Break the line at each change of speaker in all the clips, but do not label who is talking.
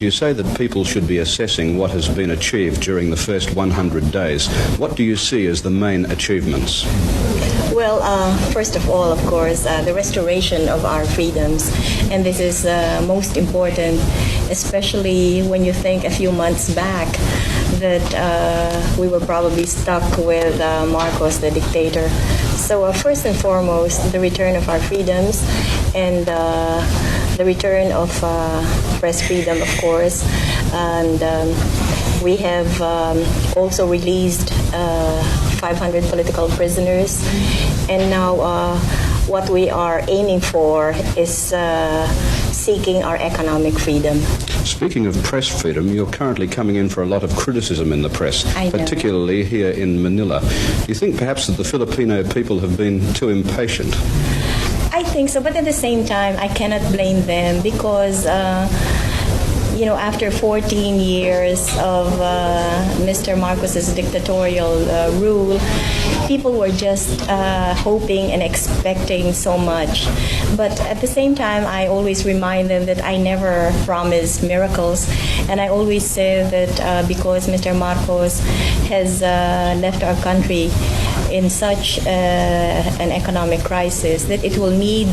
You say that people should be assessing what has been achieved during the first 100 days. What do you see as the main achievements?
Well, first of all, of course, the restoration of our freedoms. And this is most important, especially when you think a few months back that we were probably stuck with Marcos, the dictator. So first and foremost, the return of our freedoms and the return of press freedom, of course. And we have also released 500 political prisoners. And now what we are aiming for is seeking our economic freedom.
Speaking of press freedom, you're currently coming in for a lot of criticism in the press, particularly here in Manila. Do you think perhaps that the Filipino people have been too impatient?
I think so, but at the same time, I cannot blame them because after 14 years of Mr. Marcos's dictatorial rule, people were just hoping and expecting so much. But at the same time, I always remind them that I never promise miracles. And I always say that because Mr. Marcos has left our country in such an economic crisis, that it will need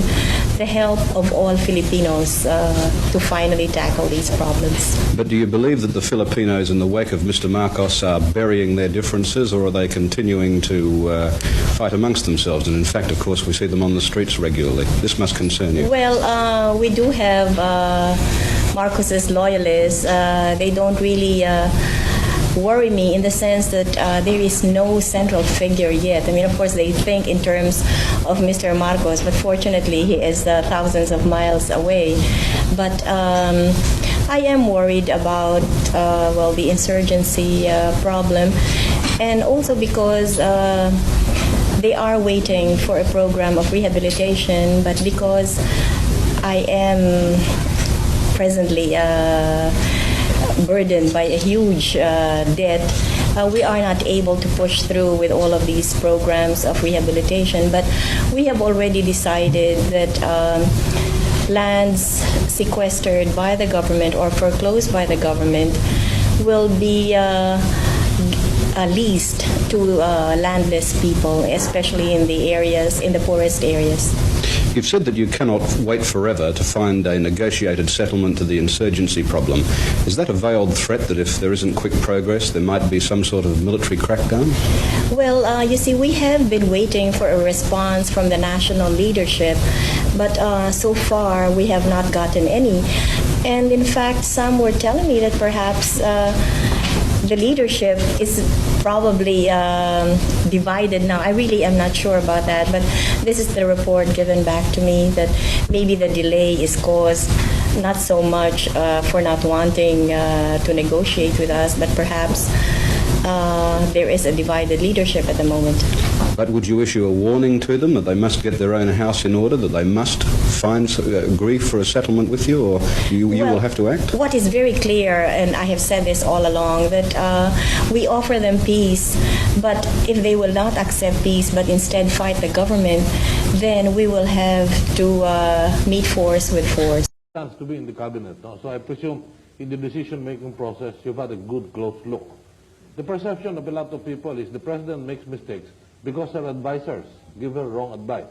the help of all Filipinos to finally tackle these problems.
But do you believe that the Filipinos in the wake of Mr. Marcos are burying their differences, or are they continuing to fight amongst themselves? And in fact, of course, we see them on the streets regularly. This must concern you.
Well, we do have Marcos's loyalists. They don't really worry me in the sense that there is no central figure yet. I mean, of course, they think in terms of Mr. Marcos, but fortunately, he is thousands of miles away. But I am worried about, the insurgency problem, and also because they are waiting for a program of rehabilitation, but because I am presently burdened by a huge debt, we are not able to push through with all of these programs of rehabilitation. But we have already decided that lands sequestered by the government or foreclosed by the government will be leased to landless people, especially in the poorest areas.
You've said that you cannot wait forever to find a negotiated settlement to the insurgency problem. Is that a veiled threat that if there isn't quick progress, there might be some sort of military crackdown?
Well, you see, we have been waiting for a response from the national leadership, but so far we have not gotten any. And in fact, some were telling me that perhaps the leadership is probably divided now. I really am not sure about that, but this is the report given back to me, that maybe the delay is caused not so much for not wanting to negotiate with us, but perhaps there is a divided leadership at the moment.
But would you issue a warning to them that they must get their own house in order, that they must agree for a settlement with you, or you will have to act?
What is very clear, and I have said this all along, that we offer them peace, but if they will not accept peace but instead fight the government, then we will have to meet force with force.
To be in the cabinet, no? So I presume in the decision-making process you've had a good close look. The perception of a lot of people is the president makes mistakes because her advisors give her wrong advice.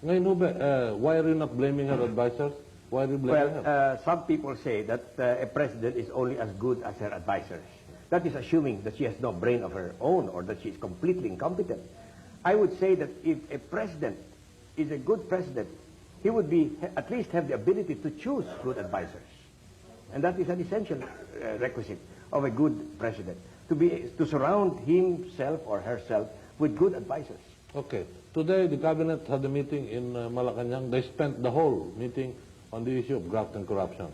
Ngayon, why are you not blaming her advisors? Why are you blaming her?
Some people say that a president is only as good as her advisors. That is assuming that she has no brain of her own or that she is completely incompetent. I would say that if a president is a good president, he would at least have the ability to choose good advisors. And that is an essential requisite of a good president, to surround himself or herself with good advisors.
Okay. Today, the cabinet had a meeting in Malacanang. They spent the whole meeting on the issue of graft and corruption.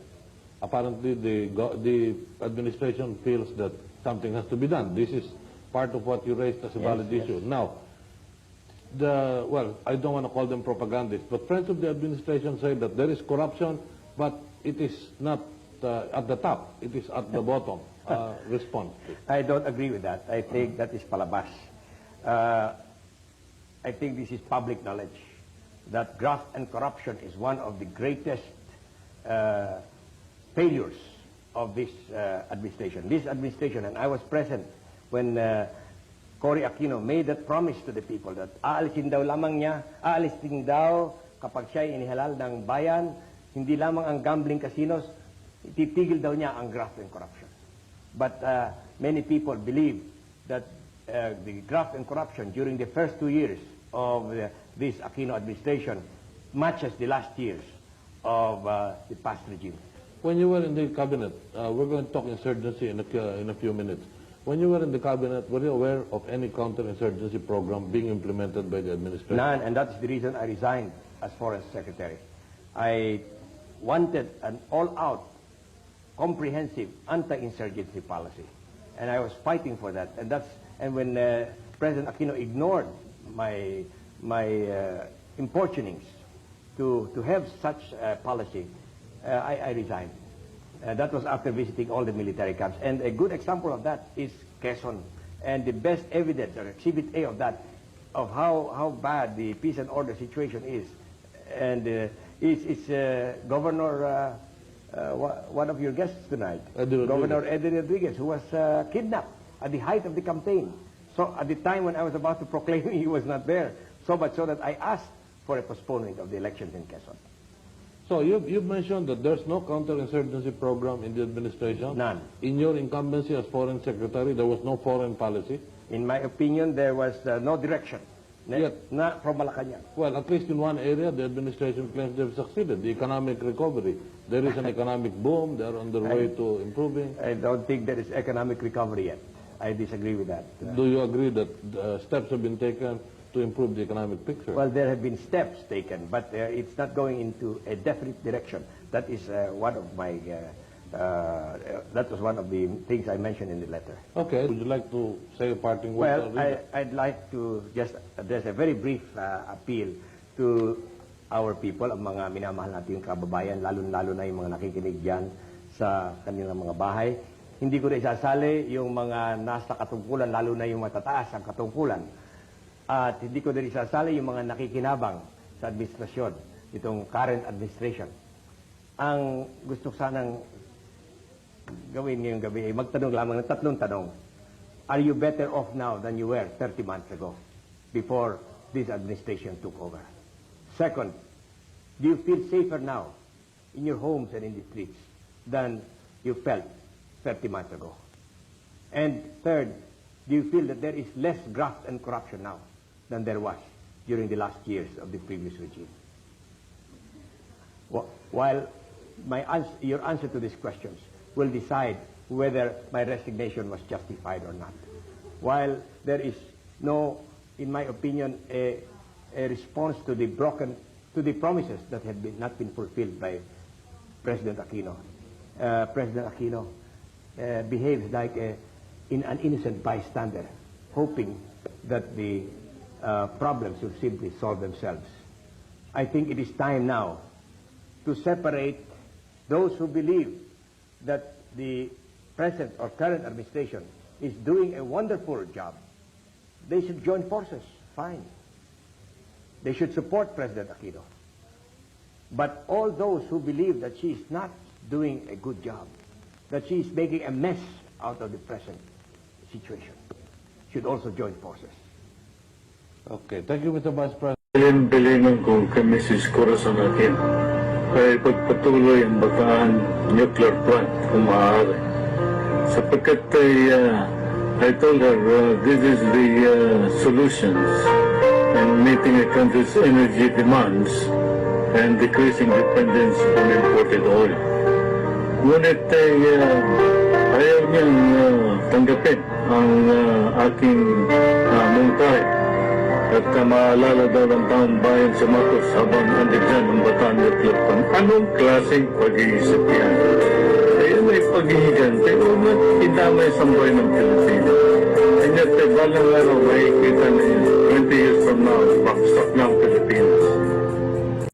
Apparently, the administration feels that something has to be done. This is part of what you raised as a valid issue. Now, I don't want to call them propagandists, but friends of the administration say that there is corruption, but it is not at the top. It is at the bottom. Response.
I don't agree with that. I think that is palabas. I think this is public knowledge, that graft and corruption is one of the greatest failures of this administration. This administration, and I was present when Cory Aquino made that promise to the people that aalisin daw kapag siya inihalal ng bayan, hindi lamang ang gambling casinos, titigil daw niya ang graft and corruption. But many people believe that the graft and corruption during the first 2 years of this Aquino administration matches the last years of the past regime.
When you were in the cabinet, we're going to talk insurgency in a few minutes. When you were in the cabinet, were you aware of any counterinsurgency program being implemented by the administration?
None, and that's the reason I resigned as Foreign Secretary. I wanted an all-out, comprehensive anti-insurgency policy, and I was fighting for that. And when President Aquino ignored my importunings to have such a policy, I resigned. That was after visiting all the military camps. And a good example of that is Quezon. And the best evidence, or Exhibit A of that, of how bad the peace and order situation is. And it's Governor, one of your guests tonight, Governor Eddie Rodriguez, who was kidnapped at the height of the campaign. So at the time when I was about to proclaim, he was not there. So much so that I asked for a postponement of the elections in Quezon.
So you've mentioned that there's no counterinsurgency program in the administration.
None.
In your incumbency as Foreign Secretary, there was no foreign policy.
In my opinion, there was no direction. Not from Malacanang.
Well, at least in one area, the administration claims they've succeeded, the economic recovery. There is an economic boom. They're on their way to improving.
I don't think there is economic recovery yet. I disagree with that.
Do you agree that steps have been taken to improve the economic picture?
Well, there have been steps taken, but it's not going into a definite direction. That is one of my, that was one of the things I mentioned in the letter.
Okay. Would you like to say a parting word?
Well, I'd like to just address a very brief appeal to our people, ang mga minamahal nating kababayan, lalo na yung mga nakikinig dyan sa kanilang mga bahay. Hindi ko na isasali yung mga nasa katungkulan, lalo na yung matataas ang katungkulan. At hindi ko din isasali yung mga nakikinabang sa administrasyon, itong current administration. Ang gusto sanang gawin ngayong gabi ay magtanong lamang ng tatlong tanong. Are you better off now than you were 30 months ago, before this administration took over? Second, do you feel safer now in your homes and in the streets than you felt 30 months ago? And third, do you feel that there is less graft and corruption now than there was during the last years of the previous regime? While your answer to these questions will decide whether my resignation was justified or not. While there is no, in my opinion, a response to the promises that have not been fulfilled by President Aquino. President Aquino behaves like an innocent bystander, hoping that the problems will simply solve themselves. I think it is time now to separate those who believe that the present or current administration is doing a wonderful job. They should join forces, fine. They should support President Aquino. But all those who believe that she is not doing a good job, that she is making a mess out of the present situation, should also join forces.
Okay. Thank you, Mr. Vice President.
Bilin ko kay Mrs. Corazon Aquino ay pagpatuloy ang Bataan nuclear plant kung maaari. Sapagkat I told her this is the solutions in meeting a country's energy demands and decreasing dependence on imported oil. Ngunit ayaw niyang tanggapin ang aking mungkahi. At maalala daw ng taong bayan sa Marcos habang andyan ang Bataan nuclear plant. Anong klaseng pag-iisip yan? Kaya may pag-ihigante o idamay sa buhay ng Pilipinas. And yet, balang araw, makikita na yun, 20 years from now, backstop na ang Pilipinas.